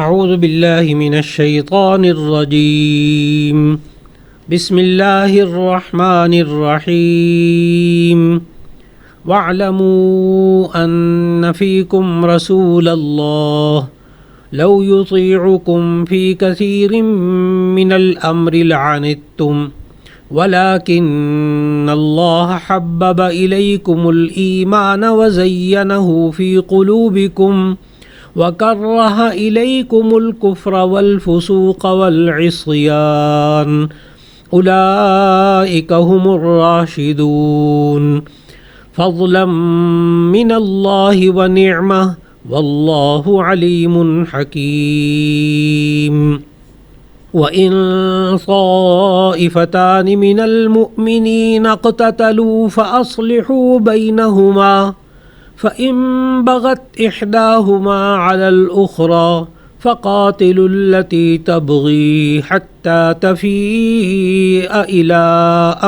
اعوذ باللہ من الشیطان الرجیم بسم اللہ الرحمن الرحیم وَاعْلَمُوا أَنَّ فِيكُمْ رَسُولَ اللَّهِ لَوْ يُطِيعُكُمْ فِي كَثِيرٍ مِّنَ الْأَمْرِ لَعَنِتُّمْ وَلَكِنَّ اللَّهَ حَبَّبَ إِلَيْكُمُ الْإِيمَانَ وَزَيَّنَهُ فِي قُلُوبِكُمْ وَكَرَّهَ إِلَيْكُمُ الْكُفْرَ وَالْفُسُوقَ وَالْعِصْيَانَ أُولَئِكَ هُمُ الرَّاشِدُونَ فضلا من اللہ ونعمہ واللہ علیم حکیم وَإِن طَائِفَتَانِ مِنَ الْمُؤْمِنِينَ اقْتَتَلُوا فَأَصْلِحُوا بَيْنَهُمَا فَإِن بَغَتْ إِحْدَاهُمَا عَلَى الْأُخْرَى فَقَاتِلُوا الَّتِي تَبْغِي حَتَّى تَفِيءَ إِلَى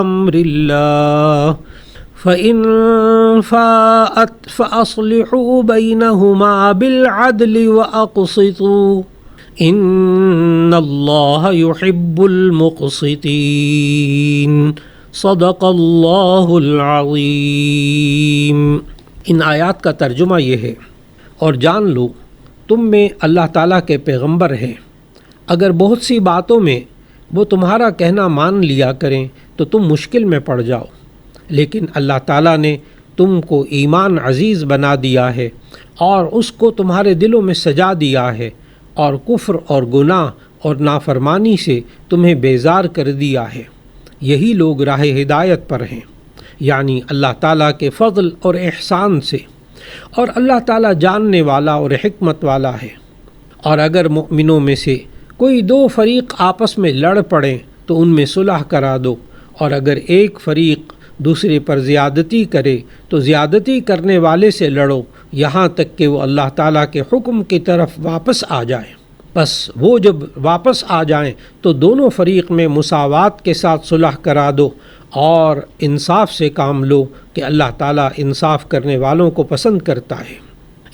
أَمْرِ اللَّهِ فَإِن فَاءَتْ فَأَصْلِحُوا بَيْنَهُمَا بِالْعَدْلِ وَأَقْسِطُوا إِنَّ اللَّهَ يُحِبُّ الْمُقْسِطِينَ صدق اللہ العظیم۔ ان آیات کا ترجمہ یہ ہے، اور جان لو تم میں اللہ تعالیٰ کے پیغمبر ہیں، اگر بہت سی باتوں میں وہ تمہارا کہنا مان لیا کریں تو تم مشکل میں پڑ جاؤ، لیکن اللہ تعالیٰ نے تم کو ایمان عزیز بنا دیا ہے اور اس کو تمہارے دلوں میں سجا دیا ہے، اور کفر اور گناہ اور نافرمانی سے تمہیں بیزار کر دیا ہے، یہی لوگ راہ ہدایت پر ہیں، یعنی اللہ تعالیٰ کے فضل اور احسان سے، اور اللہ تعالیٰ جاننے والا اور حکمت والا ہے۔ اور اگر مؤمنوں میں سے کوئی دو فریق آپس میں لڑ پڑیں تو ان میں صلح کرا دو، اور اگر ایک فریق دوسرے پر زیادتی کرے تو زیادتی کرنے والے سے لڑو یہاں تک کہ وہ اللہ تعالیٰ کے حکم کی طرف واپس آ جائیں۔ بس وہ جب واپس آ جائیں تو دونوں فریق میں مساوات کے ساتھ صلح کرا دو اور انصاف سے کام لو کہ اللہ تعالیٰ انصاف کرنے والوں کو پسند کرتا ہے۔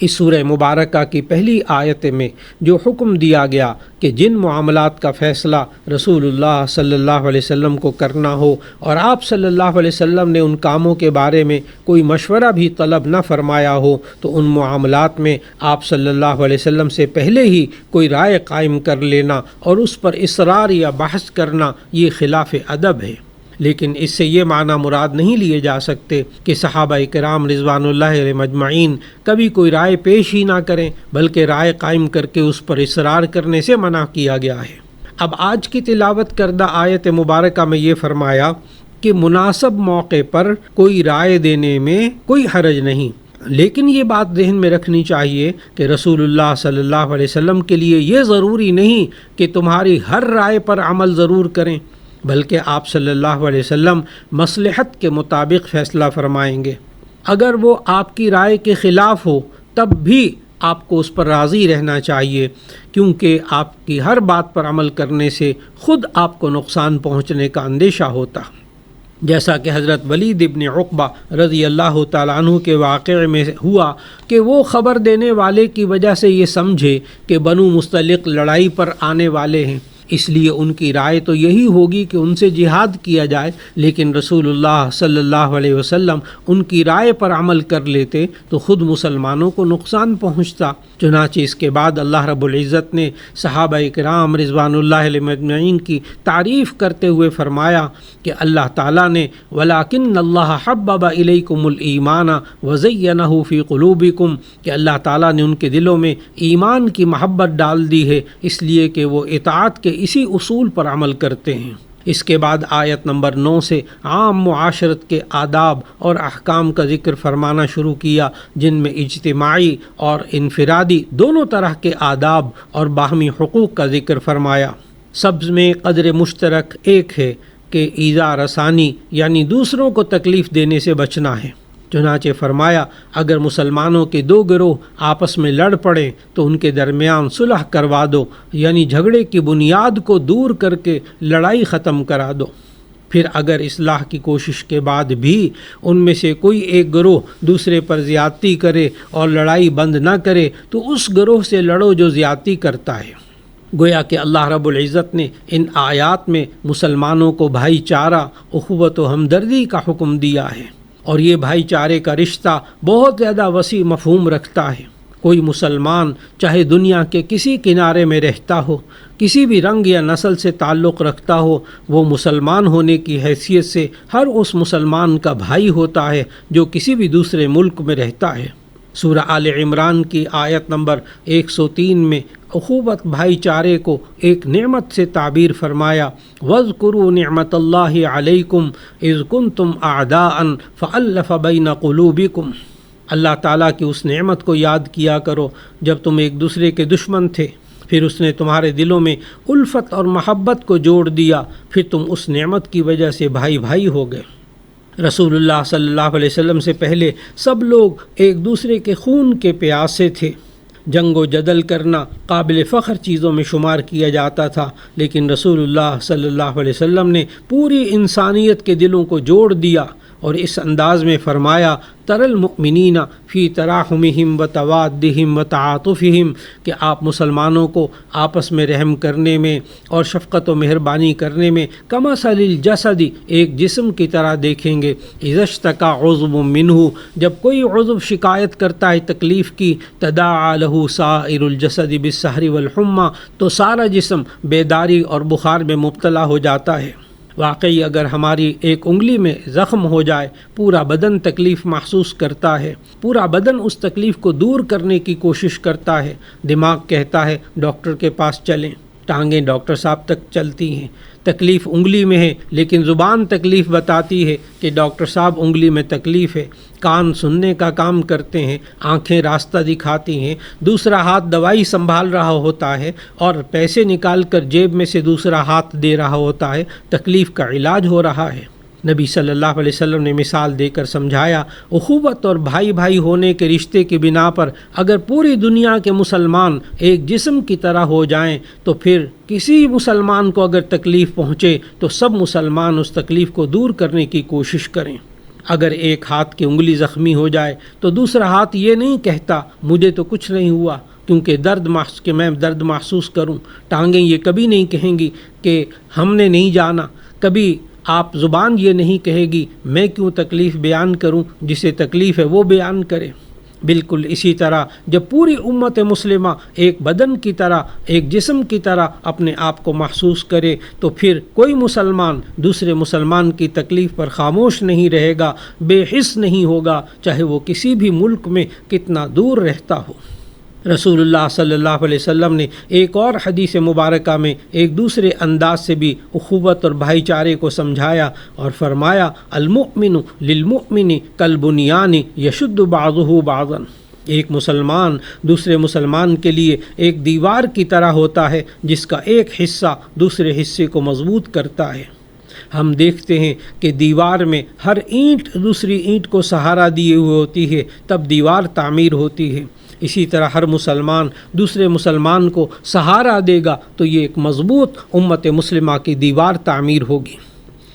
اس سورہ مبارکہ کی پہلی آیت میں جو حکم دیا گیا کہ جن معاملات کا فیصلہ رسول اللہ صلی اللہ علیہ وسلم کو کرنا ہو اور آپ صلی اللہ علیہ وسلم نے ان کاموں کے بارے میں کوئی مشورہ بھی طلب نہ فرمایا ہو تو ان معاملات میں آپ صلی اللہ علیہ وسلم سے پہلے ہی کوئی رائے قائم کر لینا اور اس پر اصرار یا بحث کرنا یہ خلاف ادب ہے۔ لیکن اس سے یہ معنی مراد نہیں لیے جا سکتے کہ صحابہ کرام رضوان اللہ علیہم اجمعین کبھی کوئی رائے پیش ہی نہ کریں، بلکہ رائے قائم کر کے اس پر اصرار کرنے سے منع کیا گیا ہے۔ اب آج کی تلاوت کردہ آیت مبارکہ میں یہ فرمایا کہ مناسب موقع پر کوئی رائے دینے میں کوئی حرج نہیں، لیکن یہ بات ذہن میں رکھنی چاہیے کہ رسول اللہ صلی اللہ علیہ وسلم کے لیے یہ ضروری نہیں کہ تمہاری ہر رائے پر عمل ضرور کریں، بلکہ آپ صلی اللہ علیہ وسلم مصلحت کے مطابق فیصلہ فرمائیں گے۔ اگر وہ آپ کی رائے کے خلاف ہو تب بھی آپ کو اس پر راضی رہنا چاہیے، کیونکہ آپ کی ہر بات پر عمل کرنے سے خود آپ کو نقصان پہنچنے کا اندیشہ ہوتا، جیسا کہ حضرت ولید ابن عقبہ رضی اللہ تعالیٰ عنہ کے واقعے میں ہوا کہ وہ خبر دینے والے کی وجہ سے یہ سمجھے کہ بنو مستلق لڑائی پر آنے والے ہیں، اس لیے ان کی رائے تو یہی ہوگی کہ ان سے جہاد کیا جائے، لیکن رسول اللہ صلی اللہ علیہ وسلم ان کی رائے پر عمل کر لیتے تو خود مسلمانوں کو نقصان پہنچتا۔ چنانچہ اس کے بعد اللہ رب العزت نے صحابہ کرام رضوان اللہ علیہم اجمعین کی تعریف کرتے ہوئے فرمایا کہ اللہ تعالیٰ نے وَلَٰكِنَّ اللَّهَ حَبَّبَ إِلَيْكُمُ الْإِيمَانَ وَزَيَّنَهُ فِي قُلُوبِكُمْ کہ اللہ تعالیٰ نے ان کے دلوں میں ایمان کی محبت ڈال دی ہے، اس لیے کہ وہ اطاعت کے اسی اصول پر عمل کرتے ہیں۔ اس کے بعد آیت نمبر 9 سے عام معاشرت کے آداب اور احکام کا ذکر فرمانا شروع کیا، جن میں اجتماعی اور انفرادی دونوں طرح کے آداب اور باہمی حقوق کا ذکر فرمایا۔ سب میں قدر مشترک ایک ہے کہ ایذا رسانی یعنی دوسروں کو تکلیف دینے سے بچنا ہے۔ چنانچہ فرمایا اگر مسلمانوں کے دو گروہ آپس میں لڑ پڑیں تو ان کے درمیان صلح کروا دو، یعنی جھگڑے کی بنیاد کو دور کر کے لڑائی ختم کرا دو۔ پھر اگر اصلاح کی کوشش کے بعد بھی ان میں سے کوئی ایک گروہ دوسرے پر زیادتی کرے اور لڑائی بند نہ کرے تو اس گروہ سے لڑو جو زیادتی کرتا ہے۔ گویا کہ اللہ رب العزت نے ان آیات میں مسلمانوں کو بھائی چارہ، اخوت و ہمدردی کا حکم دیا ہے، اور یہ بھائی چارے کا رشتہ بہت زیادہ وسیع مفہوم رکھتا ہے۔ کوئی مسلمان چاہے دنیا کے کسی کنارے میں رہتا ہو، کسی بھی رنگ یا نسل سے تعلق رکھتا ہو، وہ مسلمان ہونے کی حیثیت سے ہر اس مسلمان کا بھائی ہوتا ہے جو کسی بھی دوسرے ملک میں رہتا ہے۔ سورہ آل عمران کی آیت نمبر 103 میں اخوت بھائی چارے کو ایک نعمت سے تعبیر فرمایا، وَاذْكُرُوا نِعْمَةَ اللَّهِ عَلَيْكُمْ إِذْ كُنْتُمْ أَعْدَاءً فَأَلَّفَ بَيْنَ قُلُوبِكُمْ۔ اللہ تعالیٰ کی اس نعمت کو یاد کیا کرو جب تم ایک دوسرے کے دشمن تھے، پھر اس نے تمہارے دلوں میں الفت اور محبت کو جوڑ دیا، پھر تم اس نعمت کی وجہ سے بھائی بھائی ہو گئے۔ رسول اللہ صلی اللہ علیہ وسلم سے پہلے سب لوگ ایک دوسرے کے خون کے پیاسے تھے۔ جنگ و جدل کرنا قابل فخر چیزوں میں شمار کیا جاتا تھا، لیکن رسول اللہ صلی اللہ علیہ وسلم نے پوری انسانیت کے دلوں کو جوڑ دیا اور اس انداز میں فرمایا، تر المؤمنین فی تراحمہم و توادہم و تعاطفہم، کہ آپ مسلمانوں کو آپس میں رحم کرنے میں اور شفقت و مہربانی کرنے میں کمثل الجسد، ایک جسم کی طرح دیکھیں گے، اذا اشتکا عضو منہ، جب کوئی عضو شکایت کرتا ہے تکلیف کی، تداعی لہ سائر الجسد بالسہر والحمى، تو سارا جسم بیداری اور بخار میں مبتلا ہو جاتا ہے۔ واقعی اگر ہماری ایک انگلی میں زخم ہو جائے، پورا بدن تکلیف محسوس کرتا ہے، پورا بدن اس تکلیف کو دور کرنے کی کوشش کرتا ہے۔ دماغ کہتا ہے ڈاکٹر کے پاس چلیں، ٹانگیں ڈاکٹر صاحب تک چلتی ہیں، تکلیف انگلی میں ہے لیکن زبان تکلیف بتاتی ہے کہ ڈاکٹر صاحب انگلی میں تکلیف ہے، کان سننے کا کام کرتے ہیں، آنکھیں راستہ دکھاتی ہیں، دوسرا ہاتھ دوائی سنبھال رہا ہوتا ہے اور پیسے نکال کر جیب میں سے دوسرا ہاتھ دے رہا ہوتا ہے، تکلیف کا علاج ہو رہا ہے۔ نبی صلی اللہ علیہ وسلم نے مثال دے کر سمجھایا، اخوت اور بھائی بھائی ہونے کے رشتے کی بنا پر اگر پوری دنیا کے مسلمان ایک جسم کی طرح ہو جائیں تو پھر کسی مسلمان کو اگر تکلیف پہنچے تو سب مسلمان اس تکلیف کو دور کرنے کی کوشش کریں۔ اگر ایک ہاتھ کی انگلی زخمی ہو جائے تو دوسرا ہاتھ یہ نہیں کہتا مجھے تو کچھ نہیں ہوا کیونکہ میں درد محسوس کروں، ٹانگیں یہ کبھی نہیں کہیں گی کہ ہم نے نہیں جانا، کبھی آپ زبان یہ نہیں کہے گی میں کیوں تکلیف بیان کروں، جسے تکلیف ہے وہ بیان کرے۔ بالکل اسی طرح جب پوری امت مسلمہ ایک بدن کی طرح، ایک جسم کی طرح اپنے آپ کو محسوس کرے تو پھر کوئی مسلمان دوسرے مسلمان کی تکلیف پر خاموش نہیں رہے گا، بے حس نہیں ہوگا، چاہے وہ کسی بھی ملک میں کتنا دور رہتا ہو۔ رسول اللہ صلی اللہ علیہ وسلم نے ایک اور حدیث مبارکہ میں ایک دوسرے انداز سے بھی اخوت اور بھائی چارے کو سمجھایا اور فرمایا، المؤمن للمؤمن کالبنیان یشد بعضہ بعضا، ایک مسلمان دوسرے مسلمان کے لیے ایک دیوار کی طرح ہوتا ہے جس کا ایک حصہ دوسرے حصے کو مضبوط کرتا ہے۔ ہم دیکھتے ہیں کہ دیوار میں ہر اینٹ دوسری اینٹ کو سہارا دیے ہوئے ہوتی ہے، تب دیوار تعمیر ہوتی ہے۔ اسی طرح ہر مسلمان دوسرے مسلمان کو سہارا دے گا تو یہ ایک مضبوط امت مسلمہ کی دیوار تعمیر ہوگی۔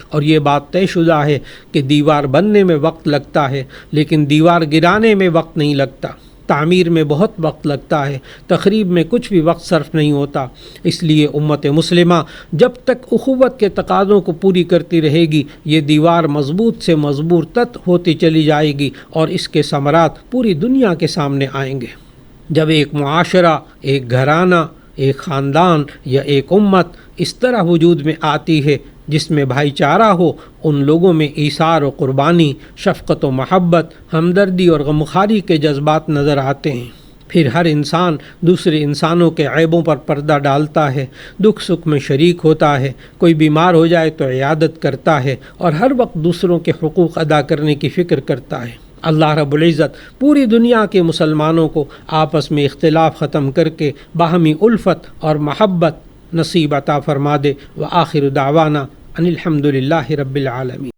اور یہ بات طے شدہ ہے کہ دیوار بننے میں وقت لگتا ہے لیکن دیوار گرانے میں وقت نہیں لگتا، تعمیر میں بہت وقت لگتا ہے، تخریب میں کچھ بھی وقت صرف نہیں ہوتا۔ اس لیے امت مسلمہ جب تک اخوت کے تقاضوں کو پوری کرتی رہے گی، یہ دیوار مضبوط سے مضبوط تر ہوتی چلی جائے گی اور اس کے ثمرات پوری دنیا کے سامنے آئیں گے۔ جب ایک معاشرہ، ایک گھرانہ، ایک خاندان یا ایک امت اس طرح وجود میں آتی ہے جس میں بھائی چارہ ہو، ان لوگوں میں ایثار و قربانی، شفقت و محبت، ہمدردی اور غمخواری کے جذبات نظر آتے ہیں۔ پھر ہر انسان دوسرے انسانوں کے عیبوں پر پردہ ڈالتا ہے، دکھ سکھ میں شریک ہوتا ہے، کوئی بیمار ہو جائے تو عیادت کرتا ہے اور ہر وقت دوسروں کے حقوق ادا کرنے کی فکر کرتا ہے۔ اللہ رب العزت پوری دنیا کے مسلمانوں کو آپس میں اختلاف ختم کر کے باہمی الفت اور محبت نصیب عطا فرما دے۔ وآخر دعوانا ان الحمد للہ رب العالمین۔